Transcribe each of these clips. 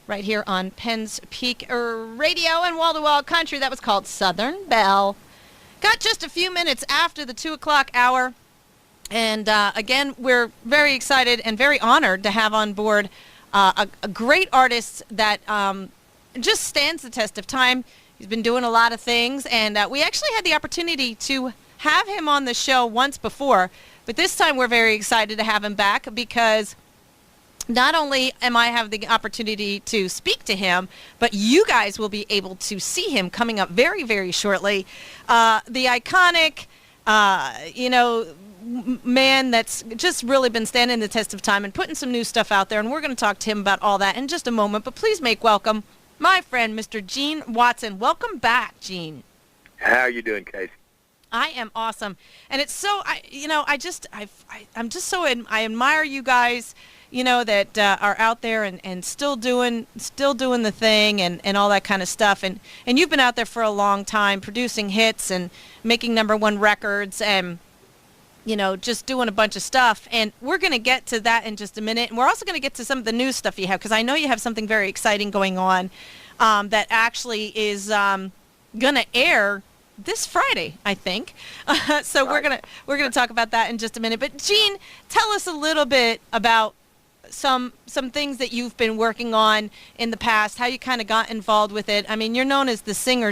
right here on Penn's Peak Radio and wall-to-wall country. That was called Southern Belle. Got just a few minutes after the 2 o'clock hour. And again, we're very excited and very honored to have on board a great artist that just stands the test of time. He's been doing a lot of things, and we actually had the opportunity to have him on the show once before, but this time we're very excited to have him back because not only am I have the opportunity to speak to him, but you guys will be able to see him coming up very, very shortly. The iconic, man that's just really been standing the test of time and putting some new stuff out there, and we're going to talk to him about all that in just a moment. But please make welcome my friend, Mr. Gene Watson. Welcome back, Gene. How are you doing, Casey? I am awesome, and it's so I admire you guys, that are out there and still doing the thing and all that kind of stuff, and you've been out there for a long time producing hits and making #1 records and just doing a bunch of stuff. And we're going to get to that in just a minute. And we're also going to get to some of the new stuff you have, because I know you have something very exciting going on that actually is going to air this Friday, I think. So right. we're gonna talk about that in just a minute. But Gene, tell us a little bit about some things that you've been working on in the past, how you kind of got involved with it. I mean, you're known as the singer.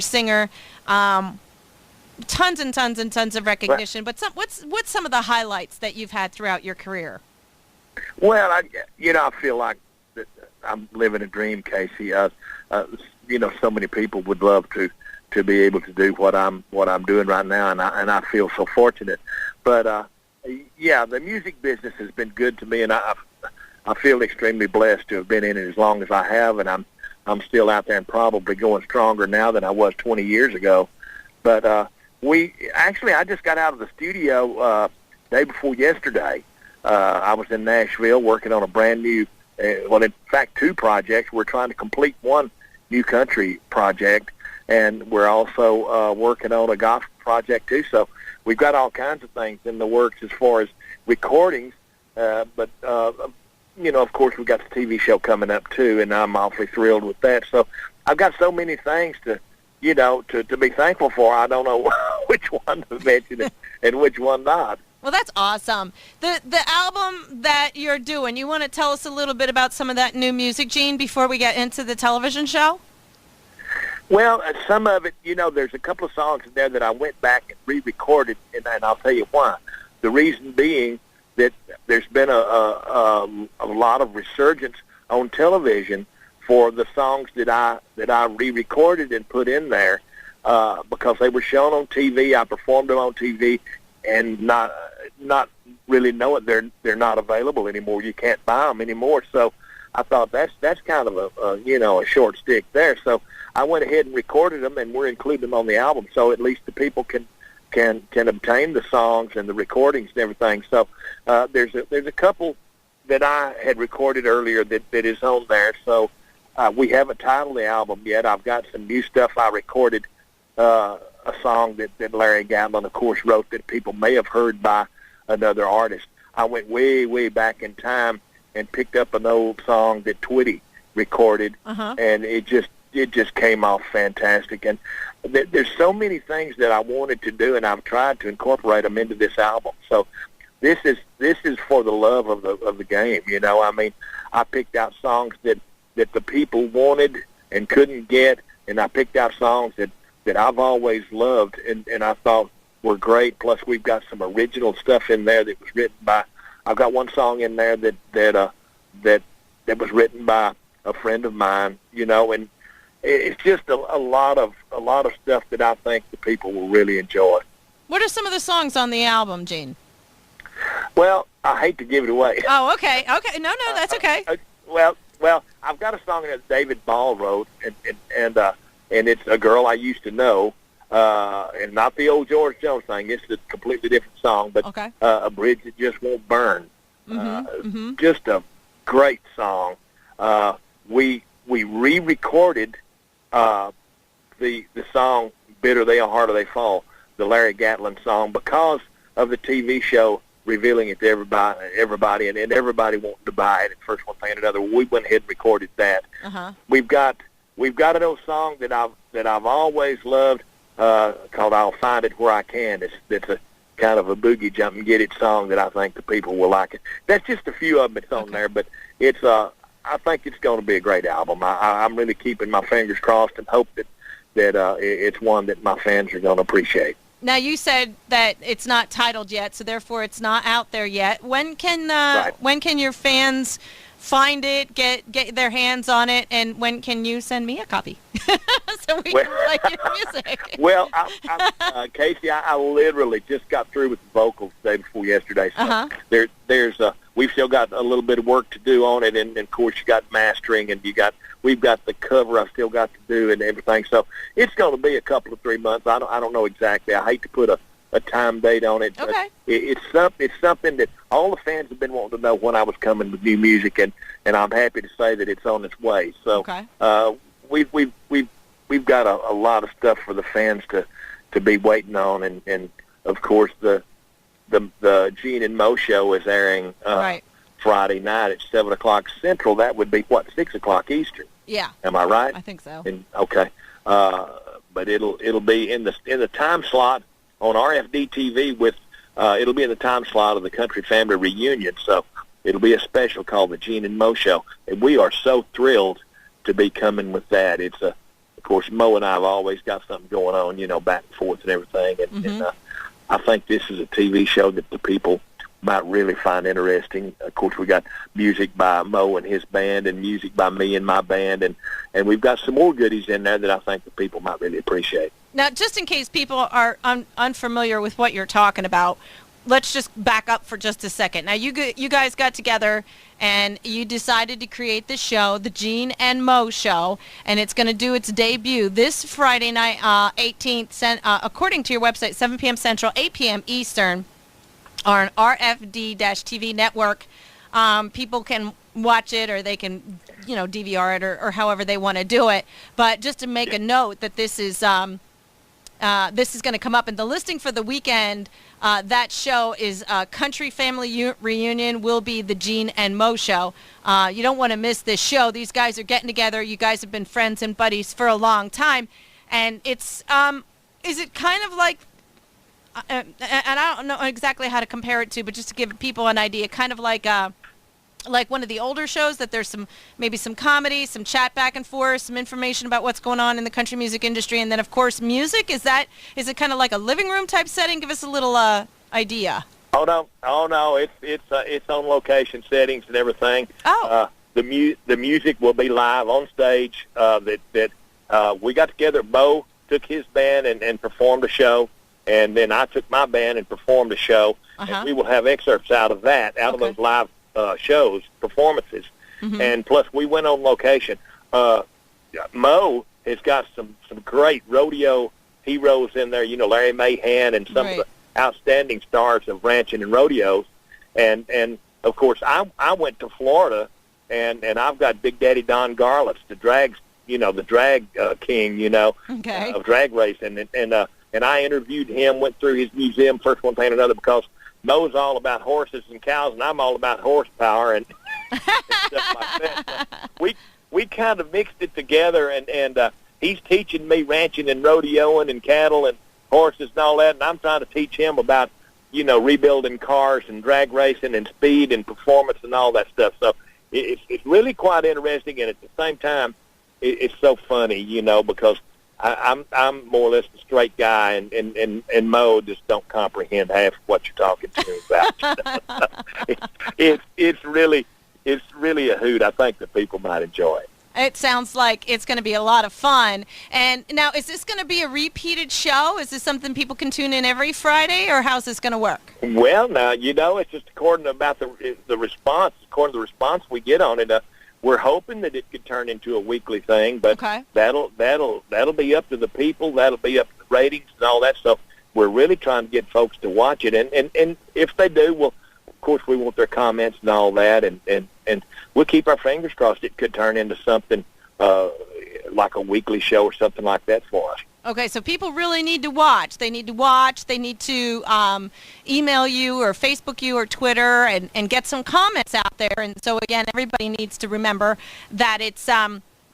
Tons and tons and tons of recognition, but what's some of the highlights that you've had throughout your career? Well, I feel like that I'm living a dream, Casey. So many people would love to be able to do what I'm doing right now, and I feel so fortunate. But the music business has been good to me, and I feel extremely blessed to have been in it as long as I have, and I'm still out there and probably going stronger now than I was 20 years ago. But I just got out of the studio day before yesterday. I was in Nashville working on a brand new, in fact, 2 projects. We're trying to complete one new country project, and we're also working on a gospel project too. So we've got all kinds of things in the works as far as recordings. But of course, we've got the TV show coming up too, and I'm awfully thrilled with that. So I've got so many things to be thankful for. I don't know which one to mention and which one not. Well, that's awesome. The album that you're doing, you want to tell us a little bit about some of that new music, Gene, before we get into the television show? Well, some of it, there's a couple of songs in there that I went back and re-recorded, and I'll tell you why. The reason being that there's been a lot of resurgence on television for the songs that I re-recorded and put in there because they were shown on TV. I performed them on TV, and not really knowing they're not available anymore. You can't buy them anymore. So I thought that's kind of a short stick there. So I went ahead and recorded them, and we're including them on the album, so at least the people can obtain the songs and the recordings and everything. So there's a couple that I had recorded earlier that is on there. So we haven't titled the album yet. I've got some new stuff I recorded, a song that Larry Gatlin, of course, wrote that people may have heard by another artist. I went way, way back in time and picked up an old song that Twitty recorded, and it just came off fantastic. And there's so many things that I wanted to do, and I've tried to incorporate them into this album. So this is for the love of the game. I mean, I picked out songs that the people wanted and couldn't get, and I picked out songs that I've always loved and I thought were great. Plus, we've got some original stuff in there that was written by. I've got one song in there that was written by a friend of mine. And it's just a lot of stuff that I think the people will really enjoy. What are some of the songs on the album, Gene? Well, I hate to give it away. Oh, okay. No, that's okay. Well, I've got a song that David Ball wrote, and it's A Girl I Used to Know, and not the old George Jones thing. It's a completely different song, but okay. A Bridge That Just Won't Burn. Just a great song. We re-recorded the song Bitter They Are, Harder They Fall, the Larry Gatlin song, because of the TV show revealing it to everybody, and everybody wanting to buy it, and first one thing and another. We went ahead and recorded that. We've got an old song that I've always loved called "I'll Find It Where I Can." It's a kind of a boogie jump and get it song that I think the people will like it. That's just a few of them that's on there, but it's I think it's going to be a great album. I'm really keeping my fingers crossed and hope that it's one that my fans are going to appreciate. Now, you said that it's not titled yet, so therefore it's not out there yet. When can your fans find it, get their hands on it, and when can you send me a copy so we can play your music? Well, Casey, I literally just got through with the vocals the day before yesterday. So we've still got a little bit of work to do on it, and of course you got mastering, and we've got the cover I've still got to do and everything. So it's going to be a couple of 3 months. I don't know exactly. I hate to put a time date on it. Okay. But it's something that all the fans have been wanting to know when I was coming with new music, and I'm happy to say that it's on its way. So we've got a lot of stuff for the fans to be waiting on, and of course the Gene and Mo show is airing Friday night at 7:00 Central. That would be 6:00 Eastern. Yeah. Am I right? I think so. Okay. But it'll be in the time slot on RFD TV with it'll be in the time slot of the Country Family Reunion. So it'll be a special called the Gene and Mo Show, and we are so thrilled to be coming with that. Of course, Mo and I have always got something going on, back and forth and everything, and I think this is a TV show that the people might really find interesting. Of course, we got music by Mo and his band, and music by me and my band, and we've got some more goodies in there that I think the people might really appreciate. Now, just in case people are unfamiliar with what you're talking about, let's just back up for just a second. Now, you guys got together and you decided to create the show, the Gene and Mo Show, and it's going to do its debut this Friday night, 18th, according to your website, 7 p.m. Central, 8 p.m. Eastern, on RFD-TV network. People can watch it, or they can, DVR it, or however they want to do it. But just to make a note that this is going to come up in the listing for the weekend. That show is Country Family Reunion will be the Gene and Mo Show. You don't want to miss this show. These guys are getting together. You guys have been friends and buddies for a long time, and it's is it kind of like? And I don't know exactly how to compare it to, but just to give people an idea, kind of like one of the older shows, that there's maybe some comedy, some chat back and forth, some information about what's going on in the country music industry, and then of course music. Is it kind of like a living room type setting? Give us a little idea. Oh no, it's on location settings and everything. The music will be live on stage. We got together. Bo took his band and performed a show. And then I took my band and performed a show, and we will have excerpts out of those live shows, performances. And plus we went on location. Mo has got some great rodeo heroes in there, Larry Mahan and some of the outstanding stars of ranching and rodeos. And of course I went to Florida, and I've got Big Daddy Don Garlitz, the drag king, of drag racing, and I interviewed him, went through his museum, first one thing and another, because Mo's all about horses and cows, and I'm all about horsepower and stuff like that. So we kind of mixed it together, and he's teaching me ranching and rodeoing and cattle and horses and all that, and I'm trying to teach him about, rebuilding cars and drag racing and speed and performance and all that stuff. So it's really quite interesting, and at the same time, it's so funny, because I'm more or less a straight guy, and Mo just don't comprehend half of what you're talking to me about. It's really a hoot. I think that people might enjoy it. It sounds like it's going to be a lot of fun. And now, is this going to be a repeated show? Is this something people can tune in every Friday, or how's this going to work? Well, now, it's just according to the response. According to the response we get on it, we're hoping that it could turn into a weekly thing, but that'll be up to the people. That'll be up to the ratings and all that stuff. We're really trying to get folks to watch it, and if they do, well, of course, we want their comments and all that, and we'll keep our fingers crossed. It could turn into something like a weekly show or something like that for us. Okay, so people really need to watch. They need to watch. They need to email you or Facebook you or Twitter and get some comments out there. And so, again, everybody needs to remember that it's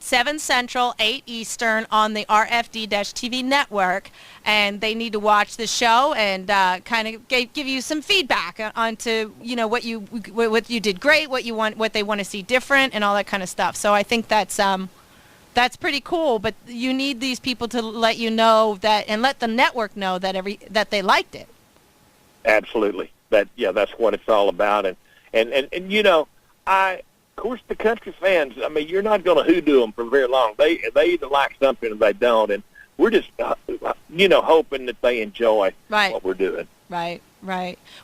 7 Central, 8 Eastern on the RFD-TV network. And they need to watch the show and kind of give you some feedback onto, what you did great, what they want to see different, and all that kind of stuff. So I think that's pretty cool, but you need these people to let you know that, and let the network know that they liked it. Absolutely. That's what it's all about. And of course, the country fans, I mean, you're not going to hoodoo them for very long. They either like something or they don't, and we're just, hoping that they enjoy what we're doing. Right.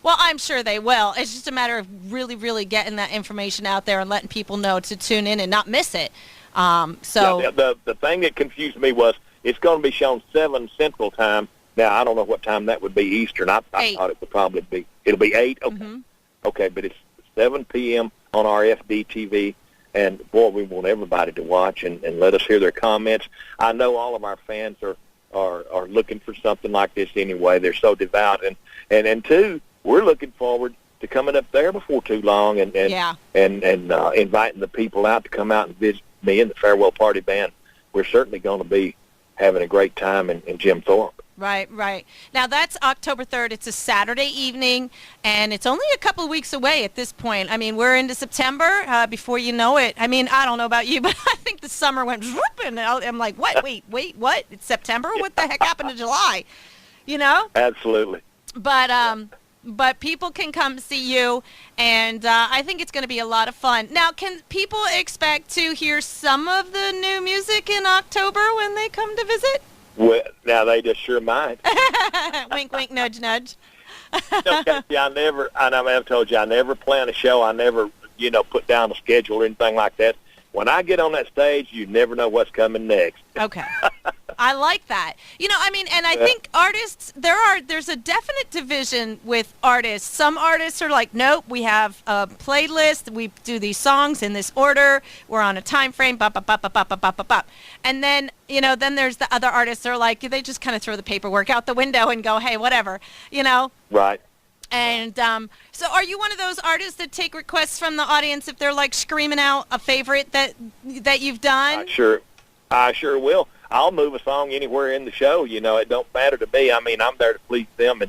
Well, I'm sure they will. It's just a matter of really, really getting that information out there and letting people know to tune in and not miss it. The thing that confused me was it's going to be shown 7 Central Time. Now, I don't know what time that would be Eastern. I thought it would probably be, it'll be 8? Okay. Mm-hmm. Okay, but it's 7 p.m. on RFD TV, and, boy, we want everybody to watch and let us hear their comments. I know all of our fans are looking for something like this anyway. They're so devout. And two, we're looking forward to coming up there before too long and inviting the people out to come out and visit me and the Farewell Party Band. We're certainly going to be having a great time in Jim Thorpe. Right. Now, that's October 3rd. It's a Saturday evening, and it's only a couple of weeks away at this point. I mean, we're into September before you know it. I mean, I don't know about you, but I think the summer went whoop, and I'm like, what? Wait, what? It's September? What the heck happened to July? Absolutely. But people can come see you, and I think it's going to be a lot of fun. Now, can people expect to hear some of the new music in October when they come to visit? Well, now they just sure might. Wink, wink, nudge, nudge. I've told you, I never plan a show. I never, put down a schedule or anything like that. When I get on that stage, you never know what's coming next. Okay. I like that. I think artists, there's a definite division with artists. Some artists are like, nope, we have a playlist. We do these songs in this order. We're on a time frame, bop, bop, bop, bop, bop, bop, bop, bop. And then, then there's the other artists that are like, they just kind of throw the paperwork out the window and go, hey, whatever, Right. And so are you one of those artists that take requests from the audience if they're like screaming out a favorite that you've done? I sure will. I'll move a song anywhere in the show. It don't matter to me. I mean, I'm there to please them,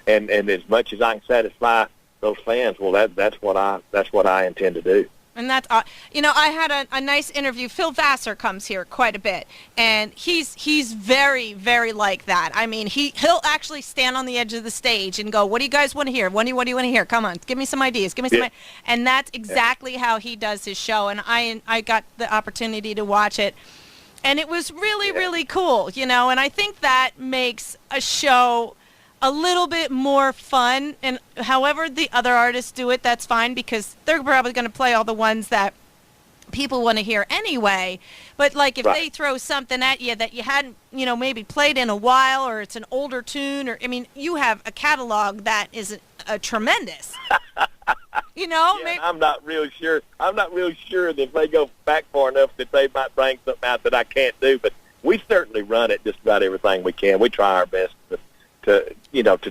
and as much as I can satisfy those fans, well, that's what I intend to do. And that's, I had a nice interview. Phil Vassar comes here quite a bit, and he's very, very like that. I mean, he'll actually stand on the edge of the stage and go, "What do you guys want to hear? What do you want to hear? Come on, give me some ideas. Give me some." And that's exactly how he does his show. And I got the opportunity to watch it, and it was really, really cool. And I think that makes a show a little bit more fun, and however the other artists do it, that's fine, because they're probably going to play all the ones that people want to hear anyway. But like if they throw something at you that you hadn't, maybe played in a while, or it's an older tune, or you have a catalog that is a tremendous. Maybe I'm not real sure that if they go back far enough that they might bring something out that I can't do. But we certainly run it just about everything we can. We try our best to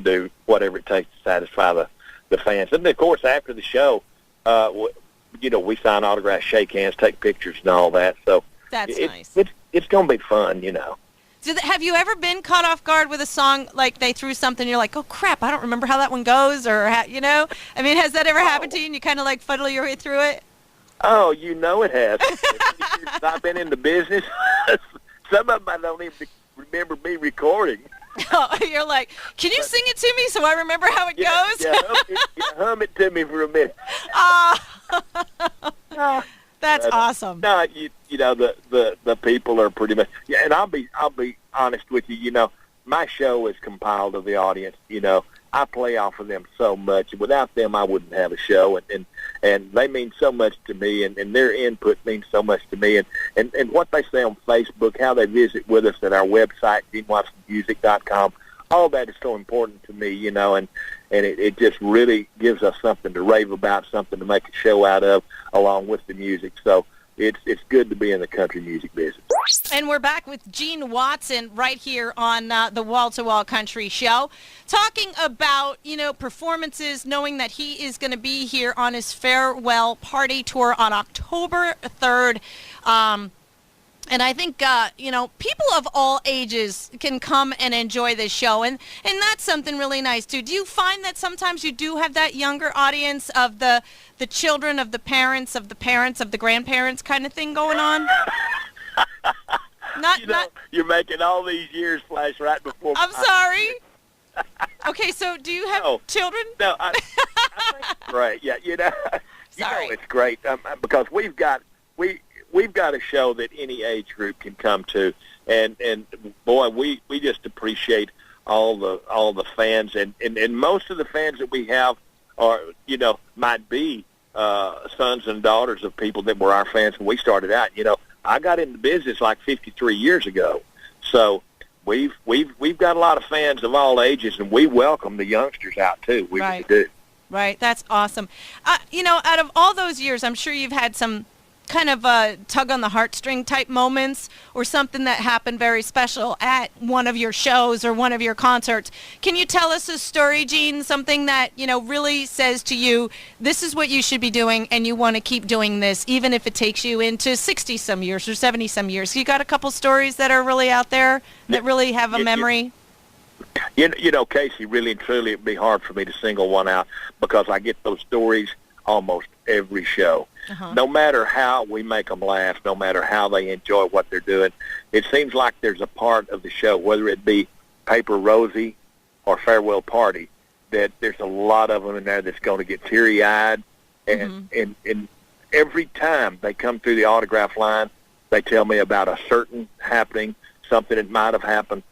do whatever it takes to satisfy the fans. And, of course, after the show, we sign autographs, shake hands, take pictures and all that. So that's nice. It's going to be fun, Have you ever been caught off guard with a song, like they threw something and you're like, oh, crap, I don't remember how that one goes, or, has that ever happened to you and you kind of like fuddle your way through it? Oh, it has. I've been in the business. Some of them I don't even remember me recording. Oh, you're like, can you sing it to me so I remember how it goes? Hum it to me for a minute. That's awesome. No, the people are pretty much. Yeah, and I'll be honest with you. My show is compiled of the audience. I play off of them so much. Without them, I wouldn't have a show, and they mean so much to me, and their input means so much to me, and what they say on Facebook, how they visit with us at our website, GeneWatsonMusic.com, all that is so important to me, and it just really gives us something to rave about, something to make a show out of, along with the music. So it's good to be in the country music business. And we're back with Gene Watson right here on the Wall to Wall Country Show, talking about, performances, knowing that he is going to be here on his farewell party tour on October 3rd. And I think, people of all ages can come and enjoy this show. And that's something really nice, too. Do you find that sometimes you do have that younger audience of the children, of the parents, of the grandparents kind of thing going on? You're making all these years flash right before. I'm sorry. Okay, so do you have children? No, I think it's great. Yeah, Sorry. It's great because we've got a show that any age group can come to, and boy, we just appreciate all the fans, and most of the fans that we have are might be sons and daughters of people that were our fans when we started out. I got into business like 53 years ago, so we've got a lot of fans of all ages, and we welcome the youngsters out too. We really do. Right, that's awesome. Out of all those years, I'm sure you've had some kind of tug on the heartstring type moments, or something that happened very special at one of your shows or one of your concerts. Can you tell us a story, Gene? Something that really says to you, this is what you should be doing, and you want to keep doing this, even if it takes you into 60 some years or 70 some years. You got a couple stories that are really out there that really have a memory? Casey, really and truly, it'd be hard for me to single one out because I get those stories almost every show. Uh-huh. No matter how we make them laugh, no matter how they enjoy what they're doing, it seems like there's a part of the show, whether it be Paper Rosie or Farewell Party, that there's a lot of them in there that's going to get teary-eyed. And, and every time they come through the autograph line, they tell me about a certain happening, something that might have happened,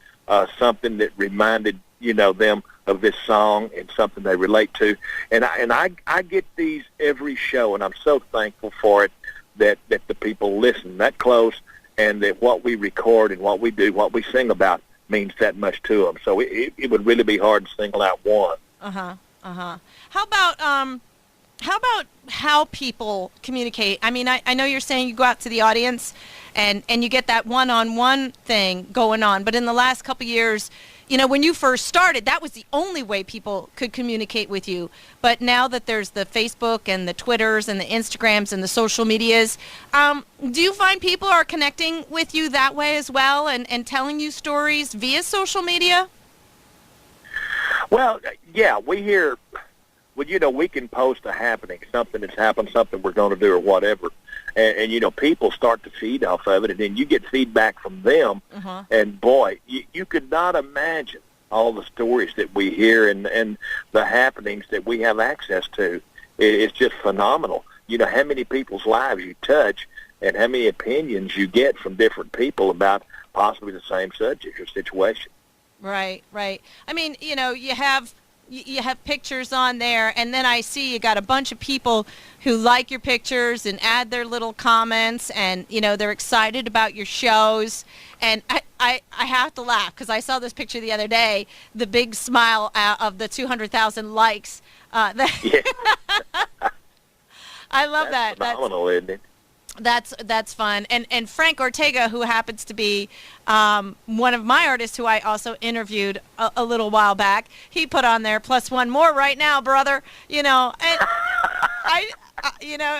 something that reminded them of this song and something they relate to. And I get these every show, and I'm so thankful for it that the people listen that close, and that what we record and what we do, what we sing about means that much to them. So it would really be hard to single out one. How about how people communicate? I mean, I know you're saying you go out to the audience and you get that one-on-one thing going on, but in the last couple of years, when you first started, that was the only way people could communicate with you. But now that there's the Facebook and the Twitters and the Instagrams and the social medias, do you find people are connecting with you that way as well, and telling you stories via social media? Well, yeah, we hear, we can post a happening, something that's happened, something we're going to do or whatever. And people start to feed off of it, and then you get feedback from them. Uh-huh. And, boy, you could not imagine all the stories that we hear and the happenings that we have access to. It's just phenomenal. How many people's lives you touch and how many opinions you get from different people about possibly the same subject or situation. Right. I mean, you have pictures on there, and then I see you got a bunch of people who like your pictures and add their little comments, and they're excited about your shows. And I have to laugh because I saw this picture the other day, the big smile of the 200,000 likes. I love that. That's phenomenal, isn't it? That's fun. And Frank Ortega, who happens to be one of my artists who I also interviewed a little while back, he put on there plus one more right now, brother. And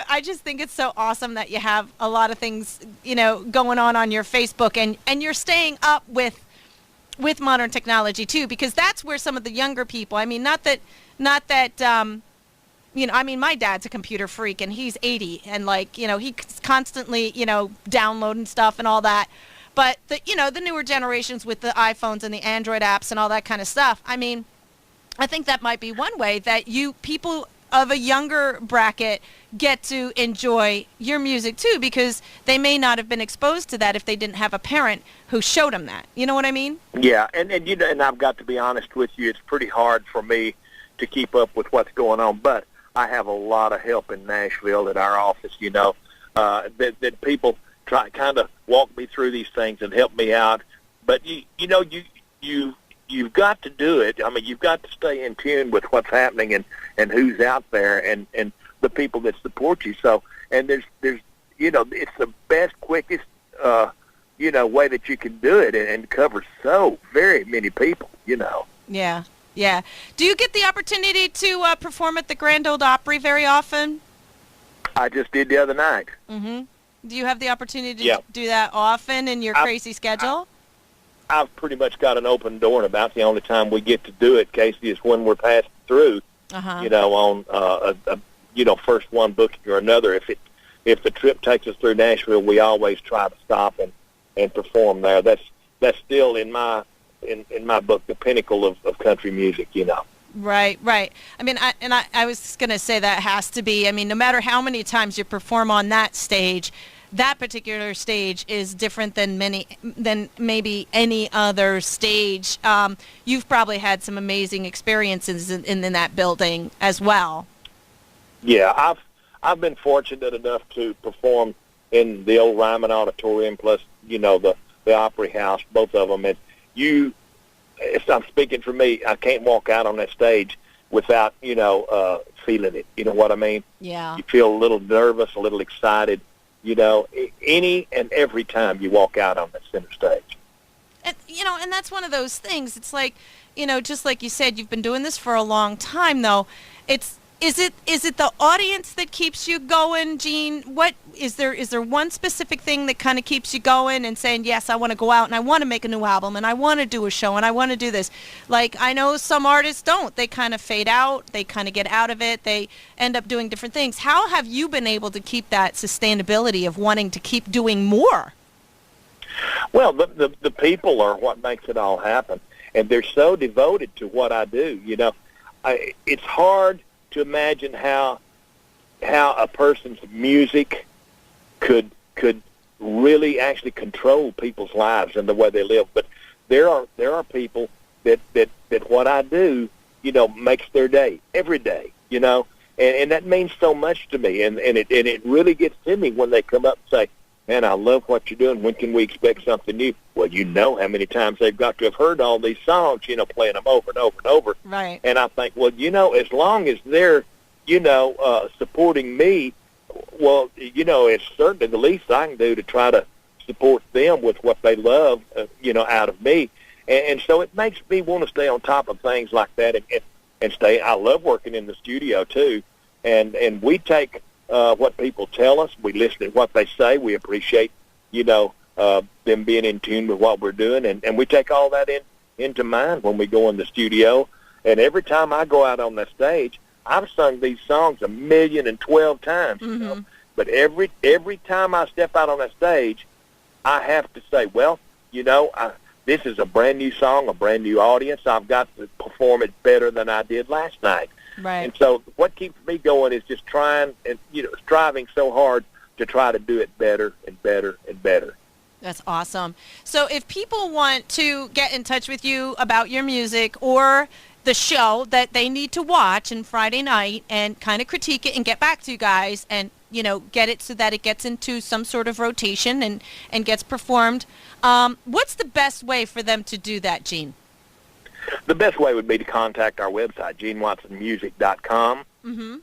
I just think it's so awesome that you have a lot of things, going on your Facebook, and you're staying up with modern technology too, because that's where some of the younger people, I mean, not that my dad's a computer freak, and he's 80, and he's constantly, downloading stuff and all that. But the newer generations with the iPhones and the Android apps and all that kind of stuff, I mean, I think that might be one way that people of a younger bracket get to enjoy your music too, because they may not have been exposed to that if they didn't have a parent who showed them that. You know what I mean? Yeah, and I've got to be honest with you, it's pretty hard for me to keep up with what's going on, but I have a lot of help in Nashville at our office, that people try kind of walk me through these things and help me out. But you've got to do it. I mean, you've got to stay in tune with what's happening and who's out there and the people that support you. So, and there's it's the best, quickest way that you can do it and cover so very many people, Yeah, yeah. Do you get the opportunity to perform at the Grand Ole Opry very often? I just did the other night. Mm-hmm. Do you have the opportunity Yeah. to do that often in your crazy schedule? I've pretty much got an open door, and about the only time we get to do it, Casey, is when we're passing through, on first one booking or another. If the trip takes us through Nashville, we always try to stop and perform there. That's still in my book the pinnacle of country music, Right. I mean, I was going to say that has to be. I mean, no matter how many times you perform on that stage, that particular stage is different than maybe any other stage. You've probably had some amazing experiences in that building as well. Yeah, I've been fortunate enough to perform in the old Ryman Auditorium, plus the Opry House, both of them. And if I'm speaking for me, I can't walk out on that stage without feeling it. You know what I mean? Yeah. You feel a little nervous, a little excited. Any and every time you walk out on that center stage. And, and that's one of those things. It's like, just like you said, you've been doing this for a long time, though. Is it the audience that keeps you going, Gene? What is there one specific thing that kind of keeps you going and saying, yes, I want to go out and I want to make a new album and I want to do a show and I want to do this? Like, I know some artists don't. They kind of fade out. They kind of get out of it. They end up doing different things. How have you been able to keep that sustainability of wanting to keep doing more? Well, the people are what makes it all happen, and they're so devoted to what I do. It's hard to imagine how a person's music could really actually control people's lives and the way they live. But there are people that what I do, makes their day every day, and that means so much to me. And it really gets to me when they come up and say, man, I love what you're doing. When can we expect something new? Well, how many times they've got to have heard all these songs, playing them over and over and over. Right. And I think, well, as long as they're, supporting me, well, it's certainly the least I can do to try to support them with what they love, out of me. And so it makes me want to stay on top of things like that and stay. I love working in the studio, too. And we take what people tell us. We listen to what they say. We appreciate, them being in tune with what we're doing. And we take all that into mind when we go in the studio. And every time I go out on that stage, I've sung these songs 1,012 times. Mm-hmm. But every time I step out on that stage, I have to say, well, this is a brand new song, a brand new audience. I've got to perform it better than I did last night. Right. And so what keeps me going is just trying and, striving so hard to try to do it better and better and better. That's awesome. So if people want to get in touch with you about your music or the show that they need to watch on Friday night and kind of critique it and get back to you guys and, get it so that it gets into some sort of rotation and gets performed, what's the best way for them to do that, Gene? The best way would be to contact our website, GeneWatsonMusic.com. Mm-hmm.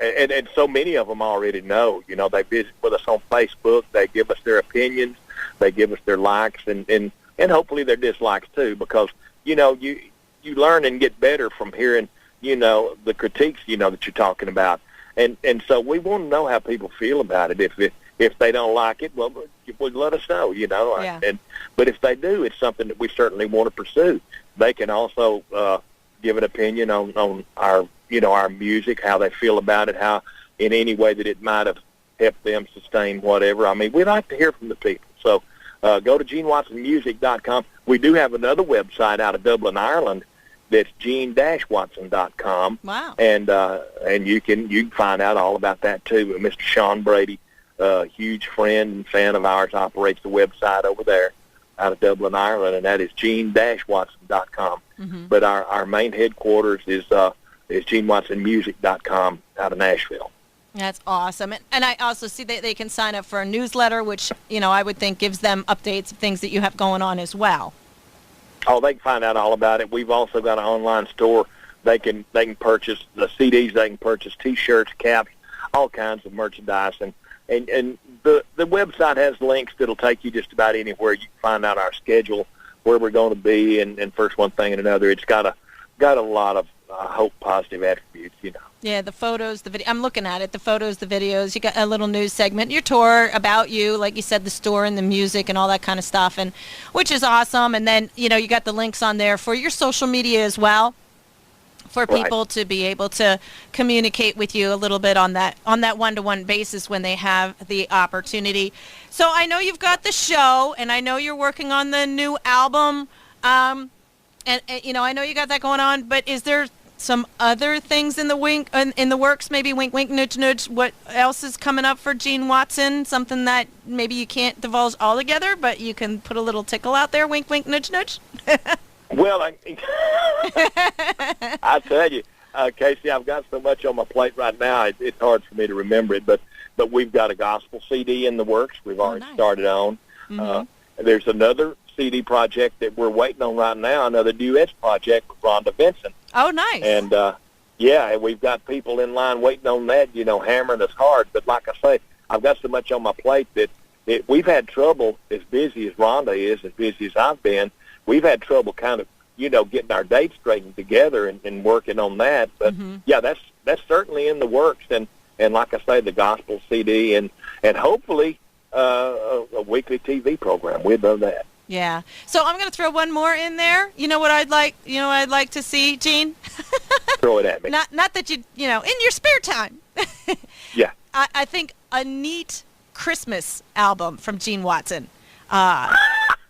And so many of them already know. They visit with us on Facebook. They give us their opinions. They give us their likes and hopefully their dislikes, too, because, you learn and get better from hearing, the critiques, that you're talking about. And so we want to know how people feel about it. If they don't like it, well, let us know, Yeah. But if they do, it's something that we certainly want to pursue. They can also give an opinion on our, our music, how they feel about it, how in any way that it might have helped them sustain whatever. I mean, we like to hear from the people. So go to GeneWatsonMusic.com. We do have another website out of Dublin, Ireland, that's gene-watson.com. Wow. And you can find out all about that too. Mr. Sean Brady, huge friend and fan of ours, operates the website over there out of Dublin, Ireland, and that is gene-watson.com. Mm-hmm. But our main headquarters is GeneWatsonMusic.com out of Nashville. That's awesome. And I also see that they can sign up for a newsletter, which, I would think gives them updates of things that you have going on as well. Oh, they can find out all about it. We've also got an online store. They can purchase the CDs. They can purchase T-shirts, caps, all kinds of merchandise. And and the website has links that'll take you just about anywhere. You can find out our schedule, where we're going to be, and first one thing and another. It's got a lot of hope, positive attributes, you know. Yeah, the photos, the video. I'm looking at it. The photos, the videos. You got a little news segment, your tour, about you, like you said, the store and the music and all that kind of stuff, and which is awesome. And then you got the links on there for your social media as well, for people to be able to communicate with you a little bit on that one-to-one basis when they have the opportunity. So I know you've got the show, and I know you're working on the new album, and I know you got that going on. But is there some other things in the works? Maybe wink, wink, nudge, nudge. What else is coming up for Gene Watson? Something that maybe you can't divulge all together, but you can put a little tickle out there. Wink, wink, nudge, nudge. Well, I tell you, Casey, I've got so much on my plate right now. It's hard for me to remember it, but we've got a gospel CD in the works. We've already started on. There's another CD project that we're waiting on right now, another duet project with Rhonda Vincent. Oh, nice. And, and we've got people in line waiting on that, hammering us hard. But like I say, I've got so much on my plate that we've had trouble, as busy as Rhonda is, as busy as I've been, we've had trouble kind of, getting our dates straightened together and working on that. But, yeah, that's certainly in the works. And like I say, the gospel CD and hopefully a weekly TV program. We'd love that. Yeah. So I'm going to throw one more in there. You know what I'd like? I'd like to see, Gene? Throw it at me. Not that in your spare time. Yeah. I think a neat Christmas album from Gene Watson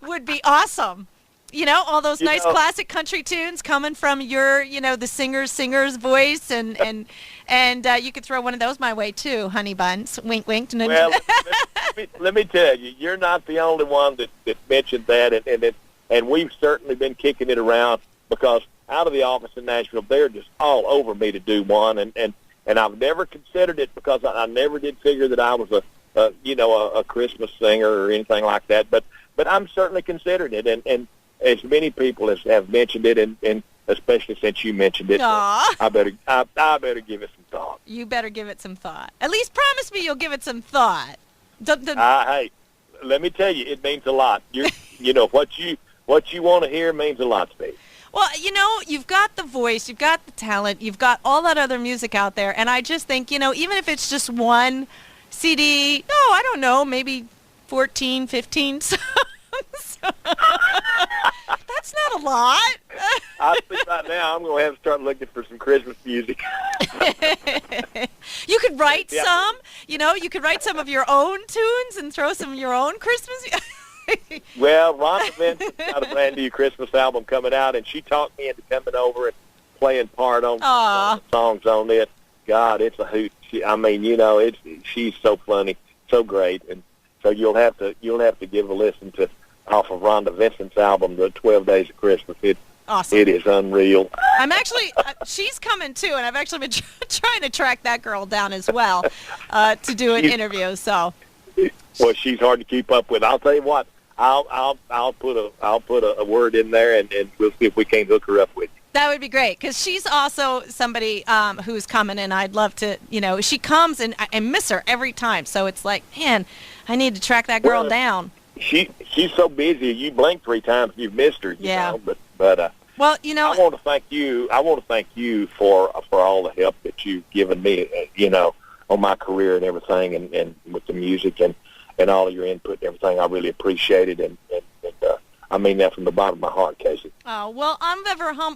would be awesome. All those nice classic country tunes coming from your, the singer's voice, and you could throw one of those my way too, honey buns. Wink, wink. Well, let me tell you, you're not the only one that mentioned that, and we've certainly been kicking it around, because out of the office in Nashville, they're just all over me to do one, and I've never considered it, because I never did figure that I was a Christmas singer or anything like that, but I'm certainly considering it, and as many people as have mentioned it, and especially since you mentioned it, I better give it some thought. You better give it some thought. At least promise me you'll give it some thought. Hey, let me tell you, it means a lot. What you want to hear means a lot to me. Well, you've got the voice, you've got the talent, you've got all that other music out there, and I just think, even if it's just one CD, I don't know, maybe 14, 15 songs. That's not a lot. I think right now I'm going to have to start looking for some Christmas music. You could write some. You could write some of your own tunes and throw some of your own Christmas. Well, Rhonda Vincent's got a brand new Christmas album coming out, and she talked me into coming over and playing part on the songs on it. God, it's a hoot. She's so funny, so great, and so you'll have to give a listen to off of Rhonda Vincent's album, The 12 Days of Christmas. Awesome. It is unreal. I'm actually, she's coming too, and I've actually been trying to track that girl down as well to do an interview. So. Well, she's hard to keep up with. I'll tell you what. I'll put a word in there, and we'll see if we can't hook her up with you. That would be great, because she's also somebody who's coming, and I'd love to. She comes, and I miss her every time. So it's like, man, I need to track that girl down. She's so busy. You blink 3 times, and you've missed her. You know? But well, I want to thank you. I want to thank you for all the help that you've given me. On my career and everything, and with the music and all of your input and everything. I really appreciate it, and I mean that from the bottom of my heart, Casey. Oh, well, I'm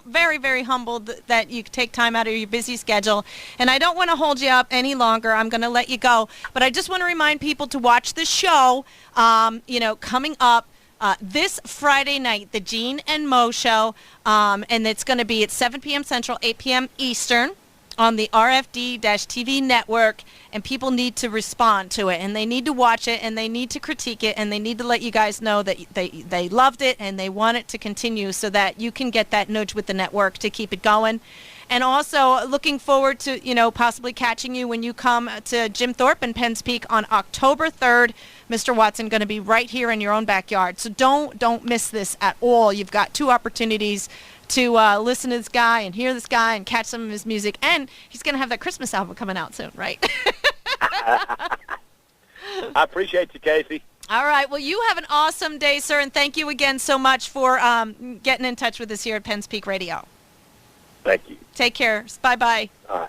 very, very humbled that you take time out of your busy schedule, and I don't want to hold you up any longer. I'm going to let you go, but I just want to remind people to watch the show, coming up this Friday night, the Gene and Mo Show, and it's going to be at 7 p.m. Central, 8 p.m. Eastern, on the RFD-TV network, and people need to respond to it, and they need to watch it, and they need to critique it, and they need to let you guys know that they loved it and they want it to continue, so that you can get that nudge with the network to keep it going. And also looking forward to, possibly catching you when you come to Jim Thorpe in Penns Peak on October 3rd. Mr. Watson going to be right here in your own backyard. So don't miss this at all. You've got 2 opportunities to listen to this guy and hear this guy and catch some of his music. And he's going to have that Christmas album coming out soon, right? I appreciate you, Casey. All right. Well, you have an awesome day, sir, and thank you again so much for getting in touch with us here at Penn's Peak Radio. Thank you. Take care. Bye-bye. All right.